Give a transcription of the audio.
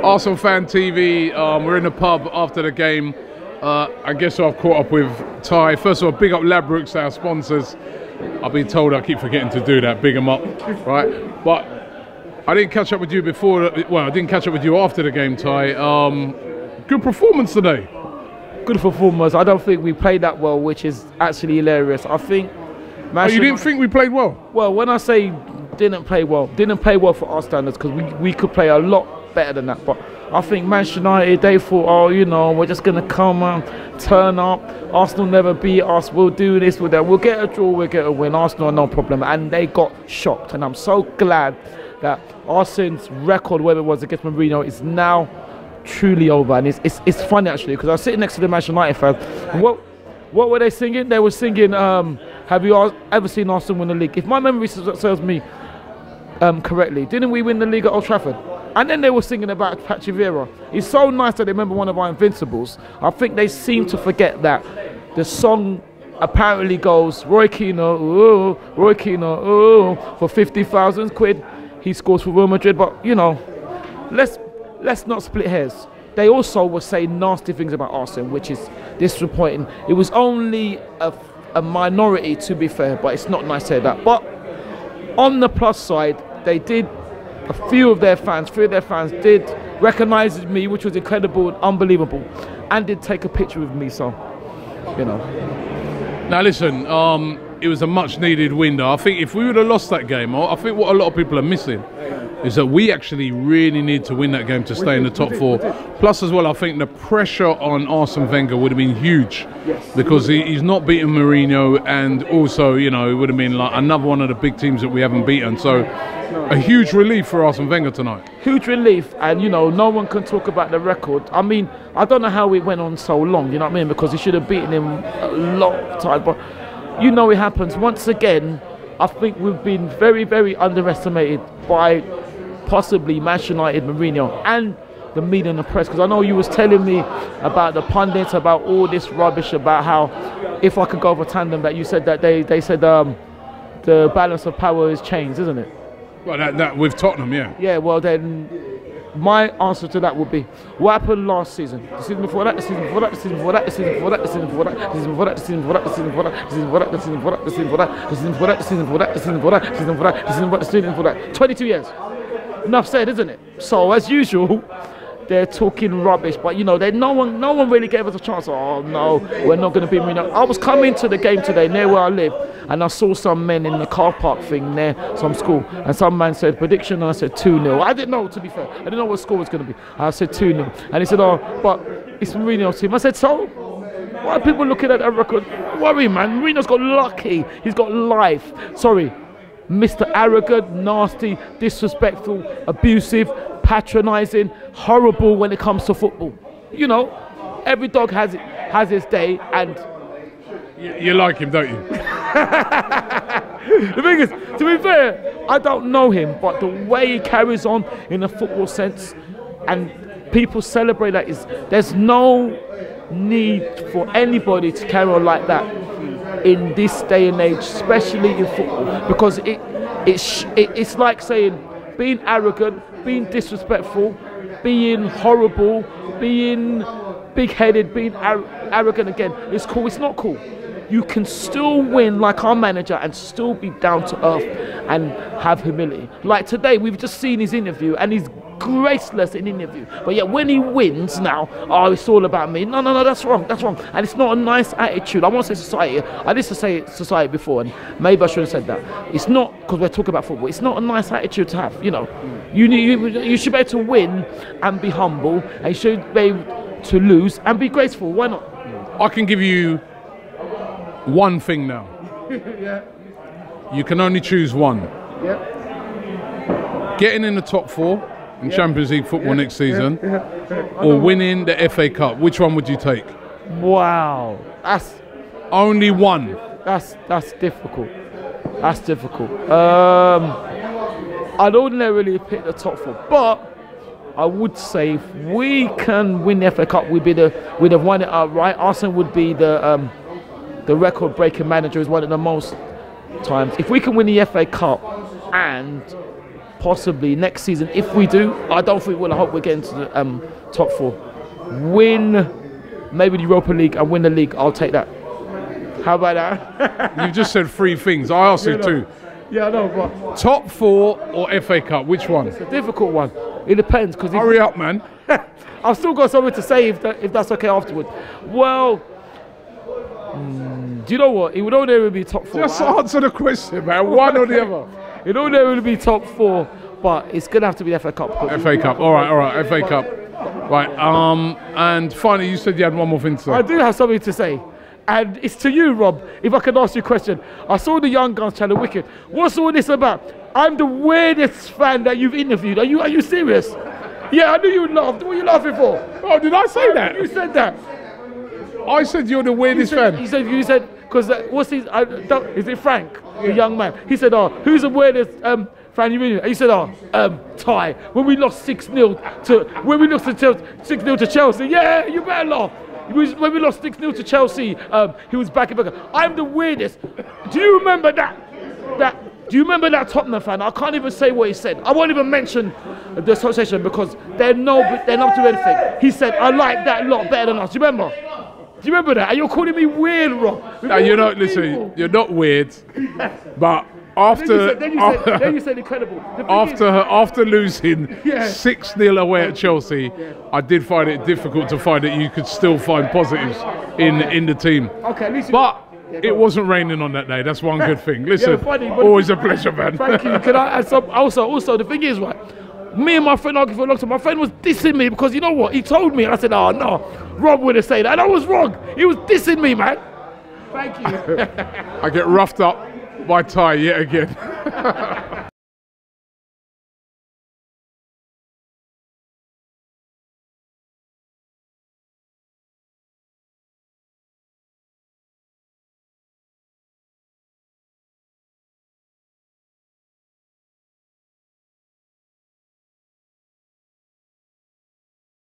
ArsenalFanTV, we're in the pub after the game. I guess I've caught up with Ty. First of all, big up Ladbrokes, our sponsors. I've been told I keep forgetting to do that, big them up, right? But I didn't catch up with you before, well, I didn't catch up with you after the game, Ty. Good performance today. Good performance. I don't think we played that well, which is actually hilarious. I think... Oh, you didn't think we played well? Well, when I say didn't play well for our standards, because we could play a lot better than that. But I think Manchester United, they thought, oh, you know, we're just going to come and turn up. Arsenal never beat us. We'll do this, we'll that. We'll get a draw, we'll get a win. Arsenal, no problem. And they got shocked. And I'm so glad that Arsene's record, whether it was against Mourinho, is now truly over. And it's funny, actually, because I was sitting next to the Manchester United fans. And what were they singing? They were singing, have you ever seen Arsenal win the league? If my memory serves me correctly, didn't we win the league at Old Trafford? And then they were singing about Patrick Vieira. It's so nice that they remember one of our invincibles. I think they seem to forget that the song apparently goes, Roy Keane, oh, Roy Keane, oh, for 50,000 quid. He scores for Real Madrid, but, you know, let's not split hairs. They also were saying nasty things about Arsene, which is disappointing. It was only a minority, to be fair, but it's not nice to hear that. But on the plus side, they did, a few of their fans did recognise me, which was incredible and unbelievable, and did take a picture with me, so, you know. Now listen, it was a much needed win though. I think if we would have lost that game, I think what a lot of people are missing is that we actually really need to win that game to stay in the top four. Plus as well, I think the pressure on Arsene Wenger would have been huge, because he's not beaten Mourinho, and also, you know, it would have been like another one of the big teams that we haven't beaten. So a huge relief for Arsene Wenger tonight. Huge relief, and you know, no one can talk about the record. I mean, I don't know how it went on so long, you know what I mean, because he should have beaten him a lot of time, but you know it happens. Once again, I think we've been very, very underestimated by possibly Manchester United, Mourinho, and the media and the press. Because I know you was telling me about the pundits, about all this rubbish, about how, if I could go over tandem, that you said that they said the balance of power has changed, isn't it? Well, that with Tottenham, yeah. Yeah, well then, my answer to that would be, what happened last season? The season before that, the season before that, the season before that, the season before that, the season before that, the season before that, the season before that, the season before that, the season before that, the season before that, the season before that, the season before that, the season before that, the season before that, the season before that, the season before that, the season before that. 22 years. Enough said, isn't it? So as usual, they're talking rubbish, but you know, no one really gave us a chance. Oh no, we're not going to be Mourinho. I was coming to the game today near where I live, and I saw some men in the car park thing near some school, and some man said prediction, and I said 2-0. I didn't know, to be fair. I didn't know what score was going to be. I said 2-0, and he said, oh, but it's Mourinho's team. I said, so? Why are people looking at that record? Don't worry, man. Mourinho's got lucky. He's got life. Sorry. Mr. Arrogant, nasty, disrespectful, abusive, patronising, horrible when it comes to football. You know, every dog has its day, and you like him, don't you? The thing is, to be fair, I don't know him, but the way he carries on in a football sense, and people celebrate that, there's no need for anybody to carry on like that in this day and age, especially in football, because it's like saying being arrogant, being disrespectful, being horrible, being big-headed, being arrogant again. It's cool. It's not cool. You can still win like our manager and still be down to earth and have humility. Like today, we've just seen his interview, and he's graceless in interview, but yet when he wins now, oh, it's all about me. No, that's wrong, and it's not a nice attitude. I want to say society. I used to say society before, and maybe I should have said that. It's not, because we're talking about football, it's not a nice attitude to have, you know. You should be able to win and be humble, and you should be able to lose and be graceful. Why not? I can give you one thing now. Yeah. You can only choose one. Yeah. Getting in the top four in Champions League football next season, or winning the FA Cup. Which one would you take? Wow, that's only one. That's difficult. That's difficult. I'd ordinarily pick the top four, but I would say if we can win the FA Cup, we'd have won it outright. Arsene would be the record-breaking manager who's won it the most times. If we can win the FA Cup and possibly next season. If we do, I don't think we'll. I hope we're getting to the top 4. Win maybe the Europa League and win the league. I'll take that. How about that? You just said 3 things. I asked you 2. Yeah, I know, but Top 4 or FA Cup? Which one? it's a difficult one. It depends, because Hurry up, man. I've still got something to say if that's okay afterwards. Well, do you know what? It would only ever be top 4. Just answer the question, man. One or the other. It would only ever be top 4, but it's gonna have to be the FA Cup. FA Cup. All right. FA Cup. Right. And finally, you said you had one more thing to say. I do have something to say. And it's to you, Rob, if I can ask you a question. I saw the Young Guns channel, Wicked. What's all this about? I'm the weirdest fan that you've interviewed. Are you serious? Yeah, I knew you laughed. What are you laughing for? Oh, did I say that? You said that. I said you're the weirdest fan. You said, because what's his, is it Frank, the young man? He said, who's the weirdest fan you interviewed? And you said, Ty, when we lost 6-0 to Chelsea. Yeah, you better laugh. When we lost 6-0 to Chelsea, he was back in back. I'm the weirdest. Do you remember that? Do you remember that Tottenham fan? I can't even say what he said. I won't even mention the association because they're not doing anything. He said, I like that lot better than us. Do you remember? Do you remember that? And you're calling me weird, Rob. No, you're not. Listen, you're not weird. But after then you said incredible. After losing 6-0 away at Chelsea, I did find it difficult to find that you could still find positives in the team. Okay, at least it wasn't raining on that day. That's one good thing. Listen, always a pleasure, man. Thank you. Can I add some? Also, the thing is, right, me and my friend argued for a long time. My friend was dissing me because you know what? He told me, and I said, oh, no, Rob would have said that. And I was wrong. He was dissing me, man. Thank you. I get roughed up by Ty yet again.